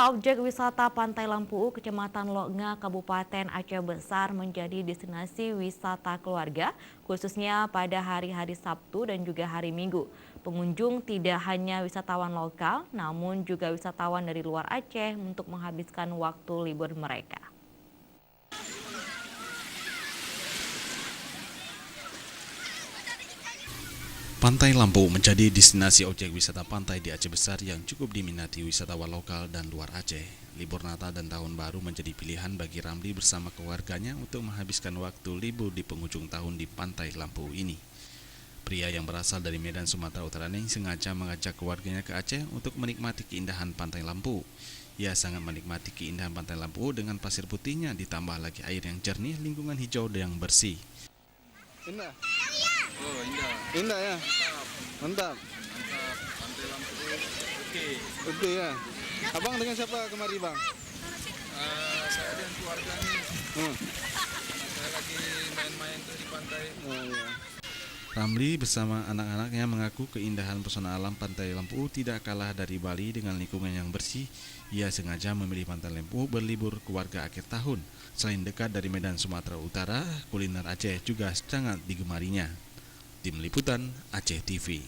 Pengelola objek wisata Pantai Lampu, Kecamatan Longa, Kabupaten Aceh Besar menjadi destinasi wisata keluarga, khususnya pada hari-hari Sabtu dan juga hari Minggu. Pengunjung tidak hanya wisatawan lokal, namun juga wisatawan dari luar Aceh untuk menghabiskan waktu libur mereka. Pantai Lampu menjadi destinasi objek wisata pantai di Aceh Besar yang cukup diminati wisatawan lokal dan luar Aceh. Libur Natal dan Tahun Baru menjadi pilihan bagi Ramli bersama keluarganya untuk menghabiskan waktu libur di penghujung tahun di Pantai Lampu ini. Pria yang berasal dari Medan, Sumatera Utara ini sengaja mengajak keluarganya ke Aceh untuk menikmati keindahan Pantai Lampu. Ia sangat menikmati keindahan Pantai Lampu dengan pasir putihnya ditambah lagi air yang jernih, lingkungan hijau yang bersih. Indah. Oh, indah. Indah ya. Mantap. Mantap. Pantai Lampu. Oke. Oke ya. Abang dengan siapa kemari, Bang? Saya dengan keluarga nih. Hmm. Saya lagi main-main tuh di pantai. Oh, iya. Ramli bersama anak-anaknya mengaku keindahan pesona alam Pantai Lampu tidak kalah dari Bali dengan lingkungan yang bersih. Ia sengaja memilih Pantai Lampu berlibur keluarga akhir tahun. Selain dekat dari Medan, Sumatera Utara, kuliner Aceh juga sangat digemarinya. Tim Liputan Aceh TV.